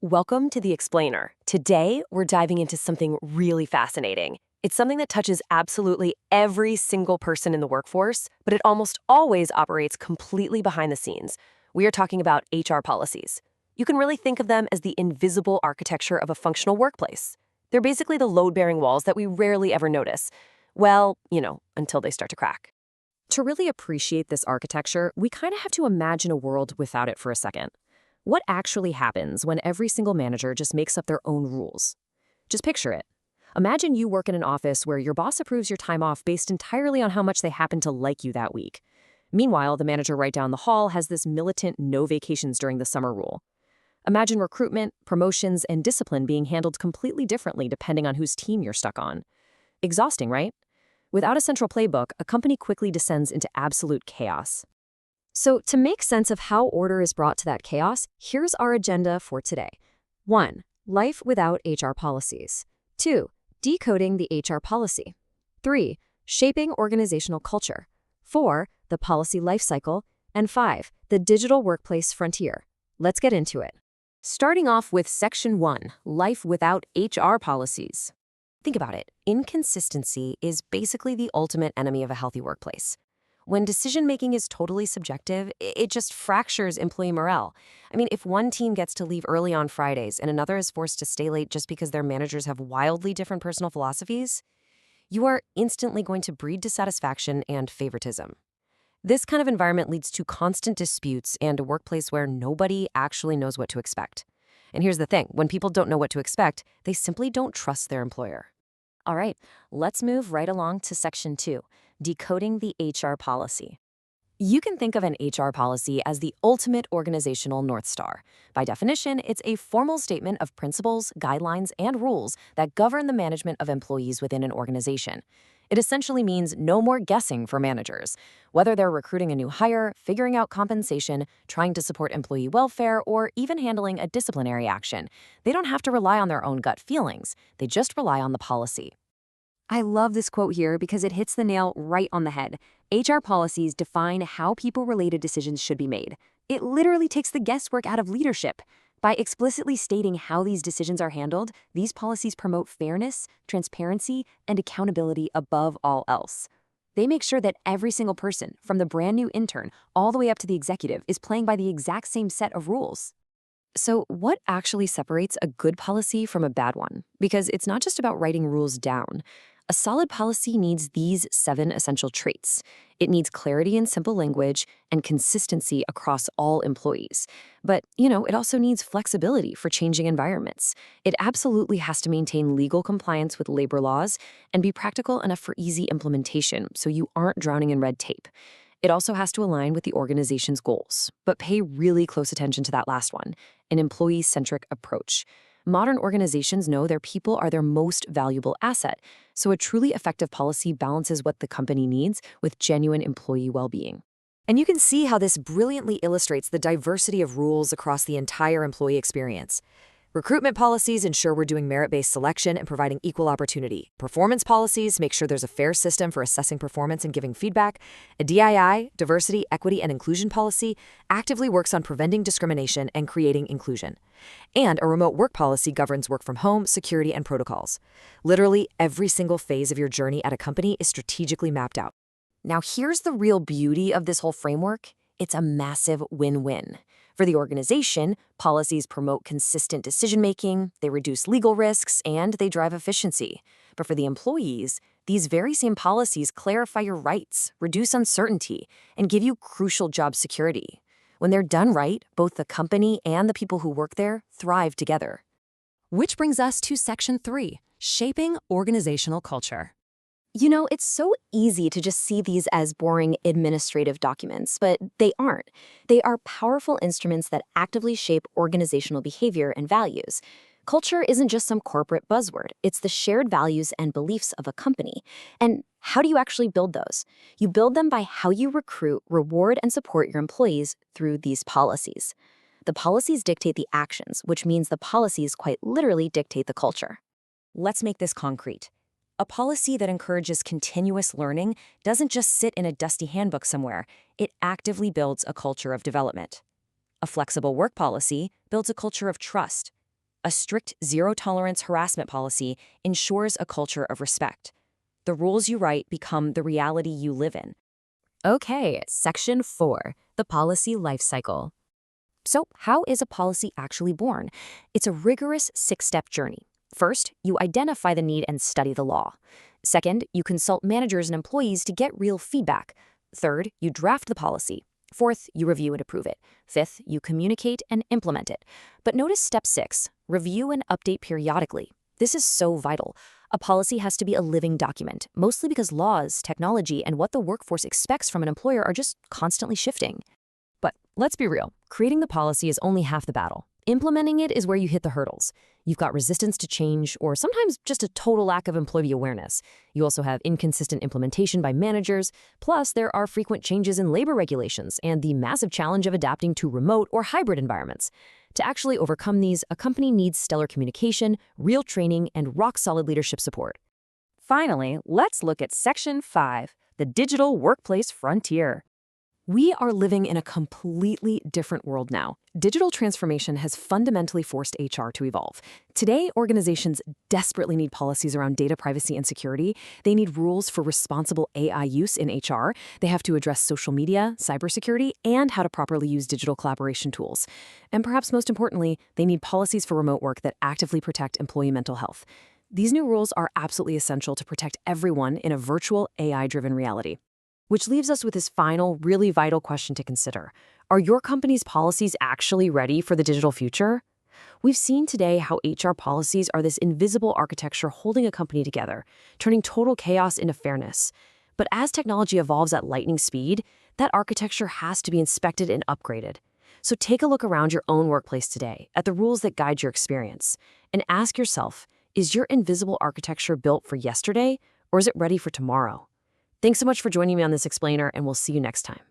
Welcome to The Explainer. Today, we're diving into something really fascinating. It's something that touches absolutely every single person in the workforce, but it almost always operates completely behind the scenes. We are talking about HR policies. You can really think of them as the invisible architecture of a functional workplace. They're basically the load-bearing walls that we rarely ever notice. Well, until they start to crack. To really appreciate this architecture, we kind of have to imagine a world without it for a second. What actually happens when every single manager just makes up their own rules? Just picture it. Imagine you work in an office where your boss approves your time off based entirely on how much they happen to like you that week. Meanwhile, the manager right down the hall has this militant no vacations during the summer rule. Imagine recruitment, promotions, and discipline being handled completely differently depending on whose team you're stuck on. Exhausting, right? Without a central playbook, a company quickly descends into absolute chaos. So, to make sense of how order is brought to that chaos, here's our agenda for today. 1. Life without HR policies. 2. Decoding the HR policy. 3. Shaping organizational culture. 4. The policy lifecycle. And 5. The digital workplace frontier. Let's get into it. Starting off with Section 1, Life without HR policies. Think about it. Inconsistency is basically the ultimate enemy of a healthy workplace. When decision-making is totally subjective, it just fractures employee morale. If one team gets to leave early on Fridays and another is forced to stay late just because their managers have wildly different personal philosophies, you are instantly going to breed dissatisfaction and favoritism. This kind of environment leads to constant disputes and a workplace where nobody actually knows what to expect. And here's the thing, when people don't know what to expect, they simply don't trust their employer. All right, let's move right along to Section 2, Decoding the HR policy. You can think of an HR policy as the ultimate organizational North Star. By definition, it's a formal statement of principles, guidelines, and rules that govern the management of employees within an organization. It essentially means no more guessing for managers. Whether they're recruiting a new hire, figuring out compensation, trying to support employee welfare, or even handling a disciplinary action, they don't have to rely on their own gut feelings. They just rely on the policy. I love this quote here because it hits the nail right on the head. HR policies define how people-related decisions should be made. It literally takes the guesswork out of leadership. By explicitly stating how these decisions are handled, these policies promote fairness, transparency, and accountability above all else. They make sure that every single person, from the brand new intern all the way up to the executive, is playing by the exact same set of rules. So what actually separates a good policy from a bad one? Because it's not just about writing rules down. A solid policy needs these 7 essential traits. It needs clarity in simple language and consistency across all employees. But, it also needs flexibility for changing environments. It absolutely has to maintain legal compliance with labor laws and be practical enough for easy implementation so you aren't drowning in red tape. It also has to align with the organization's goals, but pay really close attention to that last one, an employee-centric approach. Modern organizations know their people are their most valuable asset, so a truly effective policy balances what the company needs with genuine employee well-being. And you can see how this brilliantly illustrates the diversity of rules across the entire employee experience. Recruitment policies ensure we're doing merit-based selection and providing equal opportunity. Performance policies make sure there's a fair system for assessing performance and giving feedback. A DII, diversity, equity, and inclusion policy, actively works on preventing discrimination and creating inclusion. And a remote work policy governs work from home, security, and protocols. Literally, every single phase of your journey at a company is strategically mapped out. Now, here's the real beauty of this whole framework. It's a massive win-win. For the organization, policies promote consistent decision-making, they reduce legal risks, and they drive efficiency. But for the employees, these very same policies clarify your rights, reduce uncertainty, and give you crucial job security. When they're done right, both the company and the people who work there thrive together. Which brings us to Section 3, Shaping Organizational Culture. It's so easy to just see these as boring administrative documents, but they aren't. They are powerful instruments that actively shape organizational behavior and values. Culture isn't just some corporate buzzword. It's the shared values and beliefs of a company. And how do you actually build those? You build them by how you recruit, reward, and support your employees through these policies. The policies dictate the actions, which means the policies quite literally dictate the culture. Let's make this concrete. A policy that encourages continuous learning doesn't just sit in a dusty handbook somewhere. It actively builds a culture of development. A flexible work policy builds a culture of trust. A strict zero-tolerance harassment policy ensures a culture of respect. The rules you write become the reality you live in. Okay, Section 4, the policy life cycle. So, how is a policy actually born? It's a rigorous 6-step journey. First, you identify the need and study the law. Second, you consult managers and employees to get real feedback. Third, you draft the policy. Fourth, you review and approve it. Fifth, you communicate and implement it. But notice step 6, review and update periodically. This is so vital. A policy has to be a living document, mostly because laws, technology, and what the workforce expects from an employer are just constantly shifting. But let's be real, creating the policy is only half the battle. Implementing it is where you hit the hurdles. You've got resistance to change, or sometimes just a total lack of employee awareness. You also have inconsistent implementation by managers, plus there are frequent changes in labor regulations and the massive challenge of adapting to remote or hybrid environments. To actually overcome these, a company needs stellar communication, real training, and rock-solid leadership support. Finally, let's look at Section 5, the digital workplace frontier. We are living in a completely different world now. Digital transformation has fundamentally forced HR to evolve. Today, organizations desperately need policies around data privacy and security. They need rules for responsible AI use in HR. They have to address social media, cybersecurity, and how to properly use digital collaboration tools. And perhaps most importantly, they need policies for remote work that actively protect employee mental health. These new rules are absolutely essential to protect everyone in a virtual AI-driven reality. Which leaves us with this final, really vital question to consider. Are your company's policies actually ready for the digital future? We've seen today how HR policies are this invisible architecture holding a company together, turning total chaos into fairness. But as technology evolves at lightning speed, that architecture has to be inspected and upgraded. So take a look around your own workplace today at the rules that guide your experience, and ask yourself, is your invisible architecture built for yesterday, or is it ready for tomorrow? Thanks so much for joining me on this explainer, and we'll see you next time.